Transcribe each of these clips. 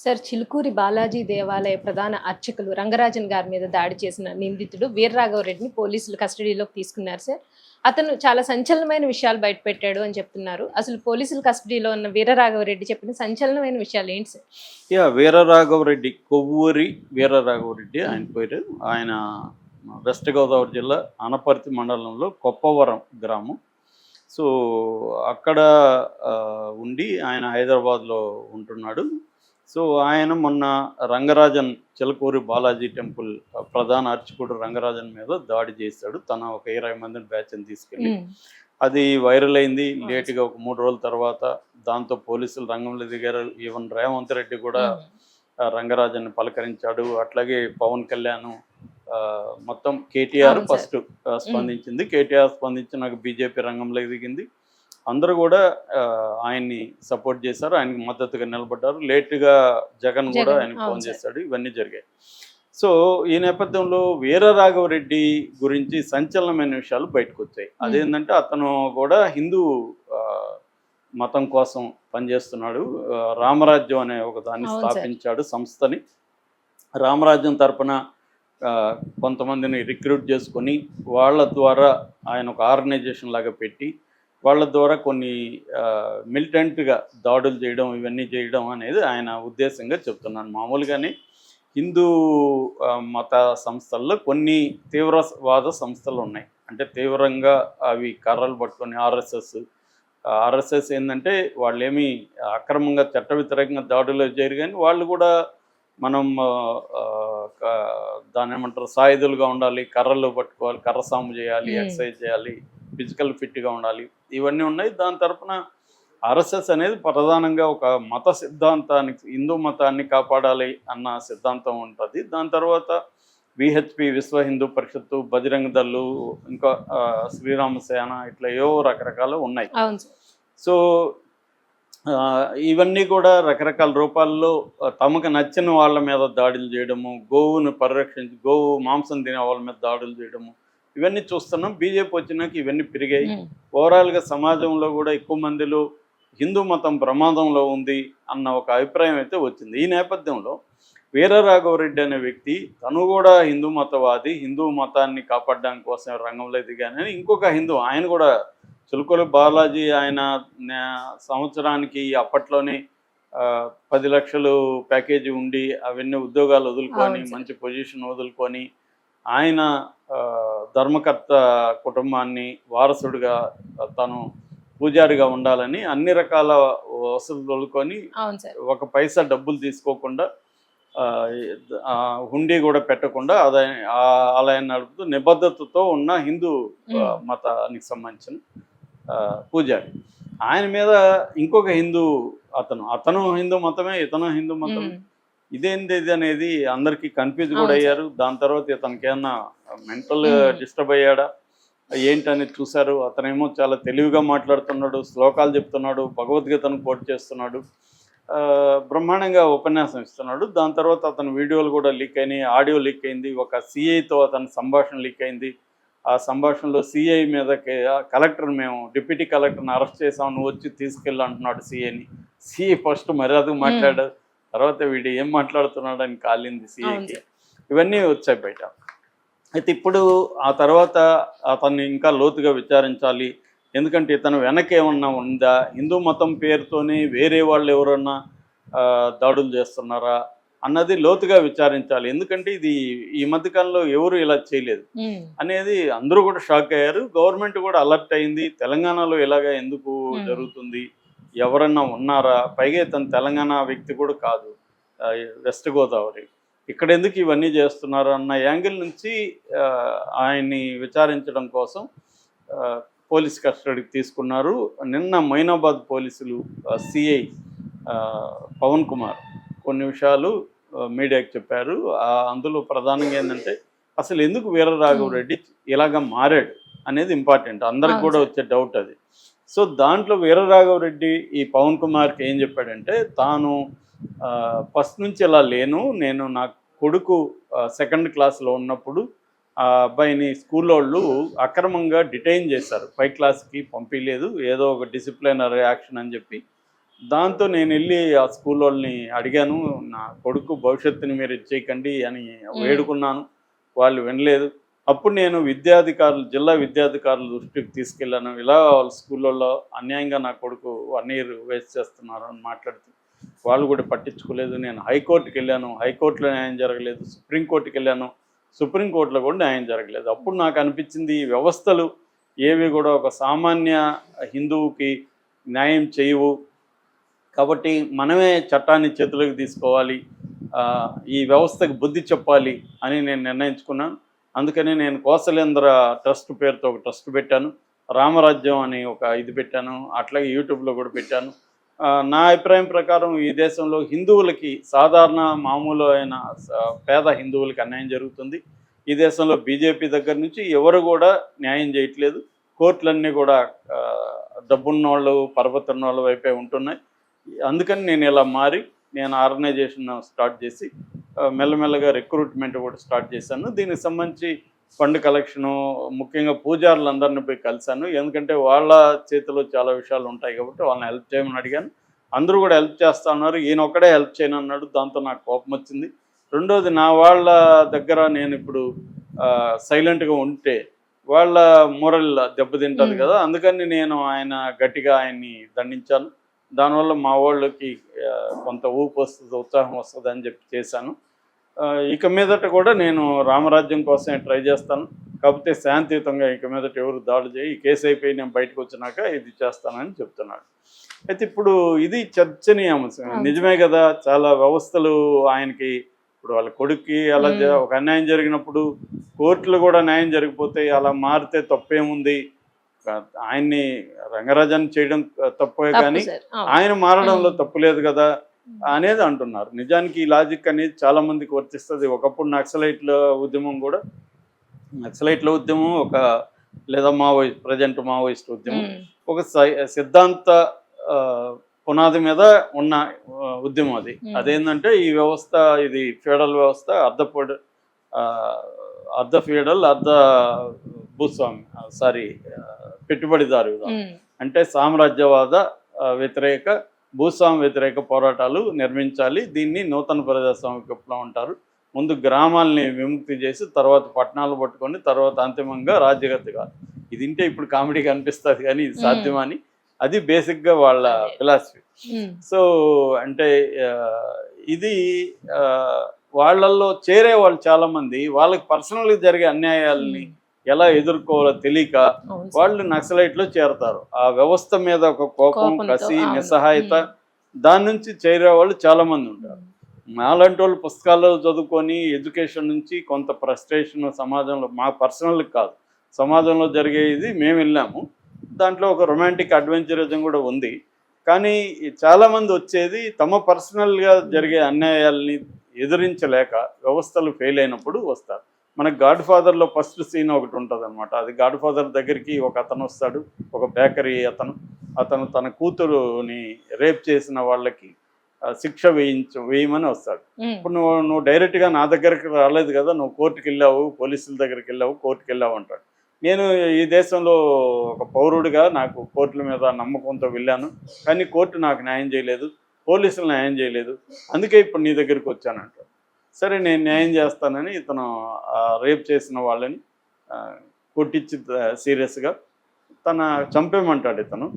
Sir Chilukuri Balaji దేవాలయ ప్రధాన అర్చకులు రంగరాజన్ గారి మీద దాడి చేసిన నిందితుడు వీర్రాఘవరెడ్డిని పోలీసులు కస్టడీలోకి తీసుకున్నారు సార్. అతను చాలా సంచలనమైన విషయాలు బయటపెట్టాడు అని చెప్తున్నారు. అసలు పోలీసుల కస్టడీలో ఉన్న వీరరాఘవరెడ్డి చెప్పిన సంచలనమైన విషయాలు ఏంటి సార్? వీరరాఘవరెడ్డి, కొవ్వూరి వీరరాఘవరెడ్డి ఆయన పేరు. ఆయన వెస్ట్ గోదావరి జిల్లా అనపర్తి మండలంలో కొప్పవరం గ్రామం. సో అక్కడ ఉండి ఆయన హైదరాబాద్లో ఉంటున్నాడు. సో ఆయన మొన్న రంగరాజన్ చిలకూరి బాలాజీ టెంపుల్ ప్రధాన అర్చకుడు రంగరాజన్ మీద దాడి చేశాడు. తన ఒక 20 మందిని బ్యాచ్ని తీసుకెళ్ళి అది వైరల్ అయింది. లేటుగా ఒక 3 రోజుల తర్వాత దాంతో పోలీసులు రంగంలో దిగారు. ఈవెన్ రేవంత్ రెడ్డి కూడా రంగరాజన్ పలకరించాడు. అట్లాగే పవన్ కళ్యాణ్, మొత్తం కేటీఆర్ ఫస్ట్ స్పందించింది. కేటీఆర్ స్పందించినాక బీజేపీ రంగంలోకి దిగింది. అందరూ కూడా ఆయన్ని సపోర్ట్ చేశారు, ఆయనకి మద్దతుగా నిలబడ్డారు. లేటుగా జగన్ కూడా ఆయనకు ఫోన్ చేశాడు. ఇవన్నీ జరిగాయి. సో ఈ నేపథ్యంలో వీరరాఘవరెడ్డి గురించి సంచలనమైన విషయాలు బయటకు వచ్చాయి. అదేంటంటే అతను కూడా హిందూ మతం కోసం పనిచేస్తున్నాడు. రామరాజ్యం అనే ఒక దాన్ని స్థాపించాడు, సంస్థని. రామరాజ్యం తరపున కొంతమందిని రిక్రూట్ చేసుకొని వాళ్ళ ద్వారా ఆయన ఒక ఆర్గనైజేషన్ లాగా పెట్టి వాళ్ళ ద్వారా కొన్ని మిలిటెంట్గా దాడులు చేయడం, ఇవన్నీ చేయడం అనేది ఆయన ఉద్దేశంగా చెప్తున్నాను. మామూలుగానే హిందూ మత సంస్థల్లో కొన్ని తీవ్రవాద సంస్థలు ఉన్నాయి. అంటే తీవ్రంగా అవి కర్రలు పట్టుకొని ఆర్ఎస్ఎస్ ఏంటంటే వాళ్ళు ఏమీ అక్రమంగా చట్ట వ్యతిరేకంగా దాడులు చేయరు, కానీ వాళ్ళు కూడా మనం దాన్ని ఏమంటారు, సాయుధులుగా ఉండాలి, కర్రలు పట్టుకోవాలి, కర్ర సాము చేయాలి, ఎక్సర్సైజ్ చేయాలి, ఫిజికల్ ఫిట్గా ఉండాలి, ఇవన్నీ ఉన్నాయి. దాని తరఫున ఆర్ఎస్ఎస్ అనేది ప్రధానంగా ఒక మత సిద్ధాంతానికి, హిందూ మతాన్ని కాపాడాలి అన్న సిద్ధాంతం ఉంటుంది. దాని తర్వాత విహెచ్పి, విశ్వ హిందూ పరిషత్తు, బజరంగ దళ్ళు, ఇంకా శ్రీరామ సేన, ఇట్లా ఏవో రకరకాలు ఉన్నాయి. సో ఇవన్నీ కూడా రకరకాల రూపాల్లో తమకు నచ్చిన వాళ్ళ మీద దాడులు చేయడము, గోవును గోవు మాంసం తినే వాళ్ళ మీద దాడులు చేయడము, ఇవన్నీ చూస్తున్నాం. బీజేపీ వచ్చినాక ఇవన్నీ పెరిగాయి. ఓవరాల్గా సమాజంలో కూడా ఎక్కువ మందిలో హిందూ మతం ప్రమాదంలో ఉంది అన్న ఒక అభిప్రాయం అయితే వచ్చింది. ఈ నేపథ్యంలో వీరరాఘవరెడ్డి అనే వ్యక్తి తను కూడా హిందూ మతవాది, హిందూ మతాన్ని కాపాడడానికి కోసం రంగంలో దిగానని ఇంకొక హిందూ, ఆయన కూడా చిలుకూరి బాలాజీ, ఆయన సంవత్సరానికి అప్పట్లోనే 10 లక్షలు ప్యాకేజీ ఉండి అవన్నీ ఉద్యోగాలు వదులుకొని మంచి పొజిషన్ వదులుకొని ఆయన ధర్మకర్త కుటుంబాన్ని వారసుడిగా తను పూజారిగా ఉండాలని అన్ని రకాల వసతులు వదులుకొని ఒక పైసా డబ్బులు తీసుకోకుండా హుండీ కూడా పెట్టకుండా ఆలయాన్ని నడుపుతూ నిబద్ధతతో ఉన్న హిందూ మతానికి సంబంధించిన పూజారి. ఆయన మీద ఇంకొక హిందూ అతను హిందూ మతమే, ఇతను హిందూ మతమే. ఇదేంది అనేది అందరికీ కన్ఫ్యూజ్ కూడా అయ్యారు. దాని తర్వాత ఇతనికి ఏమన్నా మెంటల్ డిస్టర్బ్ అయ్యాడా ఏంటనేది చూశారు. అతనేమో చాలా తెలివిగా మాట్లాడుతున్నాడు, శ్లోకాలు చెప్తున్నాడు, భగవద్గీతను కోట్ చేస్తున్నాడు, బ్రహ్మాండంగా ఉపన్యాసం ఇస్తున్నాడు. దాని తర్వాత అతని వీడియోలు కూడా లీక్ అయినాయి, ఆడియో లీక్ అయింది. ఒక సిఐతో అతని సంభాషణ లీక్ అయింది. ఆ సంభాషణలో సిఐ మీద మేము డిప్యూటీ కలెక్టర్ని అరెస్ట్ చేసాం, నువ్వు వచ్చి తీసుకెళ్ళి అంటున్నాడు సిఐని. సిఐ ఫస్ట్ మర్యాదగా మాట్లాడాడు, తర్వాత వీడు ఏం మాట్లాడుతున్నాడు అని కాలింది సిఐకి. ఇవన్నీ వచ్చాయి బయట. అయితే ఇప్పుడు ఆ తర్వాత అతన్ని ఇంకా లోతుగా విచారించాలి. ఎందుకంటే ఇతను వెనక ఏమన్నా ఉందా, హిందూ మతం పేరుతోనే వేరే వాళ్ళు ఎవరన్నా దాడులు చేస్తున్నారా అన్నది లోతుగా విచారించాలి. ఎందుకంటే ఇది ఈ మధ్యకాలంలో ఎవరు ఇలా చేయలేదు అనేది అందరూ కూడా షాక్ అయ్యారు. గవర్నమెంట్ కూడా అలర్ట్ అయింది. తెలంగాణలో ఇలాగా ఎందుకు జరుగుతుంది, ఎవరన్నా ఉన్నారా, పైగా ఇతను తెలంగాణ వ్యక్తి కూడా కాదు, వెస్ట్ గోదావరి, ఇక్కడ ఎందుకు ఇవన్నీ చేస్తున్నారు అన్న యాంగిల్ నుంచి ఆయన్ని విచారించడం కోసం పోలీస్ కస్టడీకి తీసుకున్నారు. నిన్న మొయినాబాద్ పోలీసులు సిఐ పవన్ కుమార్ కొన్ని విషయాలు మీడియాకి చెప్పారు. అందులో ప్రధానంగా ఏంటంటే అసలు ఎందుకు వీరరాఘవరెడ్డి ఇలాగ మారాడు అనేది ఇంపార్టెంట్, అందరికి కూడా వచ్చే డౌట్ అది. సో దాంట్లో వీరరాఘవరెడ్డి ఈ పవన్ కుమార్కి ఏం చెప్పాడంటే, తాను ఫస్ట్ నుంచి ఇలా లేను, నేను నా కొడుకు 2nd క్లాస్లో ఉన్నప్పుడు ఆ అబ్బాయిని స్కూల్లో వాళ్ళు అక్రమంగా డిటైన్ చేశారు, 5th క్లాస్కి పంపించలేదు, ఏదో ఒక డిసిప్లినరీ యాక్షన్ అని చెప్పి దాంతో నేను వెళ్ళి ఆ స్కూల్ వాళ్ళని అడిగాను, నా కొడుకు భవిష్యత్తుని మీరు ఇచ్చేయకండి అని వేడుకున్నాను. వాళ్ళు వినలేదు. అప్పుడు నేను జిల్లా విద్యాధికారుల దృష్టికి తీసుకెళ్ళాను. ఇలా వాళ్ళ స్కూళ్ళల్లో అన్యాయంగా నా కొడుకు 1 ఇయర్ వేస్ట్ చేస్తున్నారు అని మాట్లాడితే వాళ్ళు కూడా పట్టించుకోలేదు. నేను హైకోర్టుకి వెళ్ళాను, హైకోర్టులో న్యాయం జరగలేదు. సుప్రీంకోర్టుకి వెళ్ళాను, సుప్రీంకోర్టులో కూడా న్యాయం జరగలేదు. అప్పుడు నాకు అనిపించింది ఈ వ్యవస్థలు ఏవి కూడా ఒక సామాన్య హిందువుకి న్యాయం చేయవు. కాబట్టి మనమే చట్టాన్ని చేతులకు తీసుకోవాలి, ఈ వ్యవస్థకు బుద్ధి చెప్పాలి అని నేను నిర్ణయించుకున్నాను. అందుకని నేను కోసలేంద్ర ట్రస్ట్ పేరుతో ఒక ట్రస్ట్ పెట్టాను. రామరాజ్యం అని ఒక ఇది పెట్టాను. అట్లాగే యూట్యూబ్లో కూడా పెట్టాను. నా అభిప్రాయం ప్రకారం ఈ దేశంలో హిందువులకి సాధారణ మామూలు అయిన పేద హిందువులకి అన్యాయం జరుగుతుంది. ఈ దేశంలో బీజేపీ దగ్గర నుంచి ఎవరు కూడా న్యాయం చేయట్లేదు. కోర్టులన్నీ కూడా డబ్బున్నోళ్ళు పర్వతున్నోళ్ళ వైపే ఉంటున్నాయి. అందుకని నేను ఇలా మారి నేను ఆర్గనైజేషన్ స్టార్ట్ చేసి మెల్లమెల్లగా రిక్రూట్మెంట్ కూడా స్టార్ట్ చేశాను. దీనికి సంబంధించి ఫండ్ కలెక్షను, ముఖ్యంగా పూజారులందరినీ పోయి కలిశాను. ఎందుకంటే వాళ్ళ చేతిలో చాలా విషయాలు ఉంటాయి కాబట్టి వాళ్ళని హెల్ప్ చేయమని అడిగాను. అందరూ కూడా హెల్ప్ చేస్తా ఉన్నారు. ఈయన ఒక్కడే హెల్ప్ చేయను అన్నాడు. దాంతో నాకు కోపం వచ్చింది. రెండోది, నా వాళ్ళ దగ్గర నేను ఇప్పుడు సైలెంట్గా ఉంటే వాళ్ళ మోరల్ దెబ్బతింటుంది కదా. అందుకని నేను గట్టిగా ఆయన్ని దండించాను. దానివల్ల మా వాళ్ళకి కొంత ఊపు వస్తుంది, ఉత్సాహం వస్తుంది అని చెప్పి చేశాను. ఇక మీదట కూడా నేను రామరాజ్యం కోసమే ట్రై చేస్తాను. కాకపోతే శాంతియుతంగా ఇక మీదట ఎవరు దాడులు చేయి, ఈ కేసు అయిపోయి నేను బయటకు వచ్చినాక ఇది చేస్తానని చెప్తున్నాడు. అయితే ఇప్పుడు ఇది చర్చనీయాంశం. నిజమే కదా, చాలా వ్యవస్థలు ఆయనకి ఇప్పుడు వాళ్ళ కొడుక్కి అలా ఒక అన్యాయం జరిగినప్పుడు కోర్టులు కూడా న్యాయం జరిగిపోతే అలా మారితే తప్పేముంది? ఆయన్ని రంగరాజాన్ని చేయడం తప్పే, కానీ ఆయన మారడంలో తప్పు లేదు కదా అనేది అంటున్నారు. నిజానికి ఈ లాజిక్ అనేది చాలా మందికి వర్తిస్తుంది. ఒకప్పుడు నక్సలైట్ల ఉద్యమం లేదా ప్రజెంట్ మావోయిస్ట్ ఉద్యమం ఒక సిద్ధాంత పునాది మీద ఉన్న ఉద్యమం. అదేంటంటే ఈ వ్యవస్థ, ఇది ఫెడరల్ వ్యవస్థ, అర్ధ ఫెడరల్, అర్ధ భూస్వామి పెట్టుబడిదారు విధానం. అంటే సామ్రాజ్యవాద వ్యతిరేక, భూస్వామి వ్యతిరేక పోరాటాలు నిర్మించాలి. దీన్ని నూతన ప్రజాస్వామిక విప్లవం అంటారు. ముందు గ్రామాలని విముక్తి చేసి తర్వాత పట్టణాలు పట్టుకొని తర్వాత అంతిమంగా రాజ్యగతిగా. ఇది ఇంటే ఇప్పుడు కామెడీగా అనిపిస్తుంది కానీ ఇది సాధ్యమని, అది బేసిక్గా వాళ్ళ ఫిలాసఫీ. సో అంటే ఇది వాళ్ళల్లో చేరే వాళ్ళు చాలామంది వాళ్ళకి పర్సనల్గా జరిగే అన్యాయాలని ఎలా ఎదుర్కోవాలో తెలియక వాళ్ళు నక్సలైట్లో చేరతారు. ఆ వ్యవస్థ మీద ఒక కోపం, కసి, నిస్సహాయత, దాని నుంచి చేరే వాళ్ళు చాలామంది ఉంటారు. మాలాంటి వాళ్ళు పుస్తకాలు చదువుకొని ఎడ్యుకేషన్ నుంచి కొంత ఫ్రస్ట్రేషన్ సమాజంలో, మా పర్సనల్ కాదు, సమాజంలో జరిగేది మేము వెళ్ళాము. దాంట్లో ఒక రొమాంటిక్ అడ్వెంచరిజం కూడా ఉంది. కానీ చాలామంది వచ్చేది తమ పర్సనల్గా జరిగే అన్యాయాల్ని ఎదిరించలేక వ్యవస్థలు ఫెయిల్ అయినప్పుడు వస్తారు. మనకు గాడ్ ఫాదర్లో ఫస్ట్ సీన్ ఒకటి ఉంటుంది అనమాట. అది గాడ్ ఫాదర్ దగ్గరికి ఒక అతను వస్తాడు, ఒక బేకరీ అతను తన కూతురుని రేప్ చేసిన వాళ్ళకి శిక్ష వేయమని వస్తాడు. ఇప్పుడు నువ్వు డైరెక్ట్గా నా దగ్గరికి రాలేదు కదా, నువ్వు కోర్టుకి వెళ్ళావు, పోలీసుల దగ్గరికి వెళ్ళావు, కోర్టుకి వెళ్ళావు అంటాడు. నేను ఈ దేశంలో ఒక పౌరుడిగా నాకు కోర్టుల మీద నమ్మకంతో వెళ్ళాను, కానీ కోర్టు నాకు న్యాయం చేయలేదు, పోలీసులు న్యాయం చేయలేదు, అందుకే ఇప్పుడు నీ దగ్గరికి వచ్చానంటాడు. సరే నేను న్యాయం చేస్తానని ఇతను రేప్ చేసిన వాళ్ళని కొట్టించి సీరియస్గా చంపేమంటాడు. ఇతను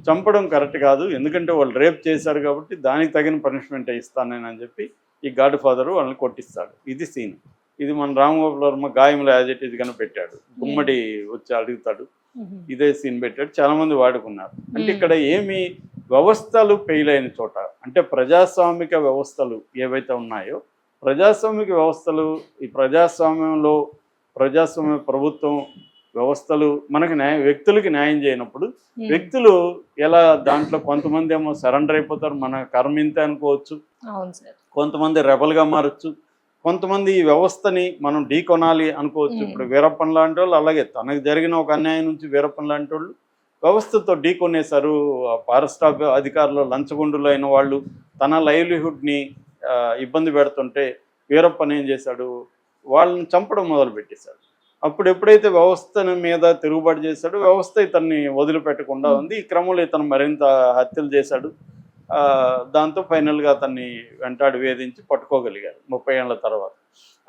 చంపడం కరెక్ట్ కాదు, ఎందుకంటే వాళ్ళు రేప్ చేశారు కాబట్టి దానికి తగిన పనిష్మెంట్ ఇస్తానని చెప్పి ఈ గాడ్ ఫాదరు వాళ్ళని కొట్టిస్తాడు. ఇది సీన్. ఇది మన రామగోపాల్ వర్మ గాయంలో యాజ్ ఇట్ ఈజ్ గానే పెట్టాడు. గుమ్మడి వచ్చి అడుగుతాడు, ఇదే సీన్ పెట్టాడు. చాలా మంది వాడుకున్నారు. అంటే ఇక్కడ ఏమి వ్యవస్థలు ఫెయిల్ అయిన చోట, అంటే ప్రజాస్వామిక వ్యవస్థలు ఏవైతే ఉన్నాయో, ప్రజాస్వామిక వ్యవస్థలు, ఈ ప్రజాస్వామ్య ప్రభుత్వం వ్యవస్థలు మనకి వ్యక్తులకి న్యాయం చేయనప్పుడు వ్యక్తులు ఎలా దాంట్లో కొంతమంది ఏమో సరెండర్ అయిపోతారు, మన కర్మ ఇంతే అనుకోవచ్చు, కొంతమంది రెబల్గా మారచ్చు, కొంతమంది ఈ వ్యవస్థని మనం ఢీకొనాలి అనుకోవచ్చు. ఇప్పుడు వీరప్పన్ లాంటి వాళ్ళు అలాగే తనకు జరిగిన ఒక అన్యాయం నుంచి వీరప్పన్ లాంటి వాళ్ళు వ్యవస్థతో ఢీకొనేశారు. ఫారెస్ట్ అధికారులు లంచగొండులు అయిన వాళ్ళు తన లైవ్లీహుడ్ని ఇబ్బంది పెడుతుంటే వీరప్పన్ ఏం చేశాడు, వాళ్ళని చంపడం మొదలుపెట్టేశాడు. అప్పుడు ఎప్పుడైతే వ్యవస్థ మీద తిరుగుబాటు చేశాడో వ్యవస్థ ఇతన్ని వదిలిపెట్టకుండా ఉంది. ఈ క్రమంలో ఇతను మరింత హత్యలు చేశాడు. దాంతో ఫైనల్గా అతన్ని వెంటాడి వేధించి పట్టుకోగలిగారు 30 ఏళ్ల తర్వాత.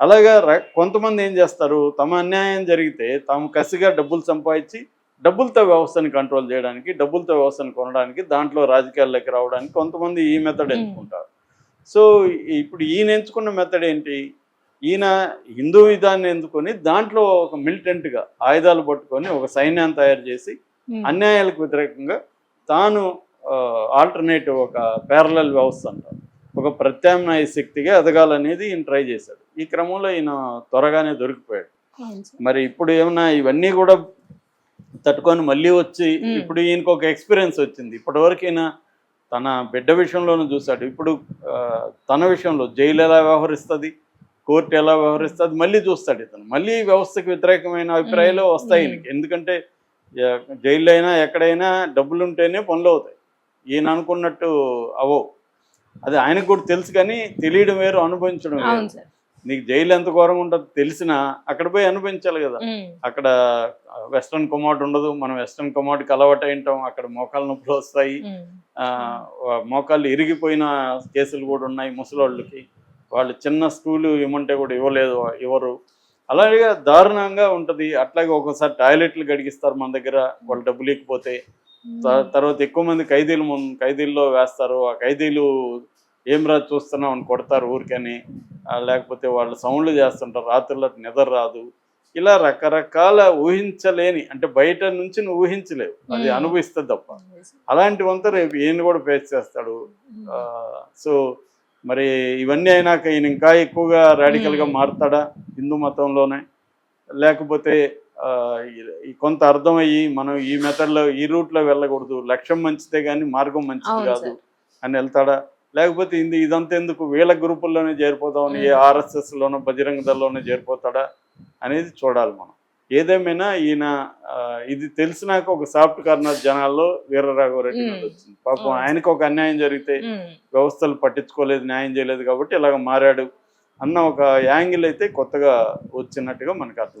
అలాగా కొంతమంది ఏం చేస్తారు, తమ అన్యాయం జరిగితే తాము కసిగా డబ్బులు సంపాదించి డబ్బులతో వ్యవస్థని కంట్రోల్ చేయడానికి, డబ్బులతో వ్యవస్థను కొనడానికి, దాంట్లో రాజకీయాల్లోకి రావడానికి కొంతమంది ఈ మెథడ్ ఎంచుకుంటారు. సో ఇప్పుడు ఈయన ఎంచుకున్న మెథడ్ ఏంటి, ఈయన హిందూ విధాన్ని ఎంచుకొని దాంట్లో ఒక మిలిటెంట్గా ఆయుధాలు పట్టుకొని ఒక సైన్యాన్ని తయారు చేసి అన్యాయాలకు వ్యతిరేకంగా తాను ఆల్టర్నేటివ్ ఒక ప్యారలల్ వ్యవస్థ అంటారు, ఒక ప్రత్యామ్నాయ శక్తిగా ఎదగాలనేది ఈయన ట్రై చేశాడు. ఈ క్రమంలో ఈయన త్వరగానే దొరికిపోయాడు. మరి ఇప్పుడు ఏమన్నా ఇవన్నీ కూడా తట్టుకొని మళ్ళీ వచ్చి ఇప్పుడు ఈయనకు ఒక ఎక్స్పీరియన్స్ వచ్చింది. ఇప్పటివరకు ఈయన తన బిడ్డ విషయంలోనూ చూశాడు, ఇప్పుడు తన విషయంలో జైలు ఎలా వ్యవహరిస్తుంది, కోర్టు ఎలా వ్యవహరిస్తుంది మళ్ళీ చూస్తాడు. ఇతను మళ్ళీ వ్యవస్థకు వ్యతిరేకమైన అభిప్రాయాలు వస్తాయి ఈయనకి. ఎందుకంటే జైల్లో అయినా ఎక్కడైనా డబ్బులు ఉంటేనే పనులు అవుతాయి, ఈయన అనుకున్నట్టు అవో. అది ఆయనకు కూడా తెలుసు, కానీ తెలియడం వేరు, అనుభవించడం వేరు. నీకు జైలు ఎంత ఘోరంగా ఉంటుందో తెలిసినా అక్కడ పోయి అనుభవించాలి కదా. అక్కడ వెస్ట్రన్ కమోడ్ ఉండదు, మనం వెస్ట్రన్ కమోడ్కి అలవాటు అయింటాం, అక్కడ మోకాళ్ళ నొప్పులు వస్తాయి, మోకాళ్ళు ఇరిగిపోయిన కేసులు కూడా ఉన్నాయి ముసలోళ్ళకి. వాళ్ళు చిన్న స్టూలు ఇవ్వమంటే కూడా ఇవ్వరు. అలాగే దారుణంగా ఉంటుంది. అట్లాగే ఒక్కోసారి టాయిలెట్లు గడిగిస్తారు మన దగ్గర వాళ్ళు డబ్బులు ఇకపోతే. తర్వాత ఎక్కువ మంది ఖైదీల్లో వేస్తారు. ఆ ఖైదీలు ఏం రాదు చూస్తున్నాం అని కొడతారు ఊరికని, లేకపోతే వాళ్ళు సౌండ్లు చేస్తుంటారు, రాత్రుల్లో నిద్ర రాదు. ఇలా రకరకాల ఊహించలేని, అంటే బయట నుంచి నువ్వు ఊహించలేవు, అది అనుభవిస్తుంది తప్ప. అలాంటివంతా రేపు ఈయన కూడా ఫేస్ చేస్తాడు. సో మరి ఇవన్నీ అయినాక ఈయన ఇంకా ఎక్కువగా రాడికల్గా మారుతాడా హిందూ మతంలోనే, లేకపోతే కొంత అర్థమయ్యి మనం ఈ మెథడ్లో ఈ రూట్లో వెళ్ళకూడదు, లక్ష్యం మంచిదే కానీ మార్గం మంచిది కాదు అని వెళ్తాడా, లేకపోతే ఇదంతా ఎందుకు వీళ్ళ గ్రూపుల్లోనే చేరిపోతామని ఆర్ఎస్ఎస్లోనో బజరంగ దళలోనే చేరిపోతాడా అనేది చూడాలి మనం. ఏదేమైనా ఈయన ఇది తెలిసినాక ఒక సాఫ్ట్ కార్నర్ జనాల్లో వీరరాఘవరెడ్డి వచ్చింది. పాపం ఆయనకు ఒక అన్యాయం జరిగితే వ్యవస్థలు పట్టించుకోలేదు, న్యాయం చేయలేదు కాబట్టి ఇలాగ మారాడు అన్న ఒక యాంగిల్ అయితే కొత్తగా వచ్చినట్టుగా మనకు అర్థం.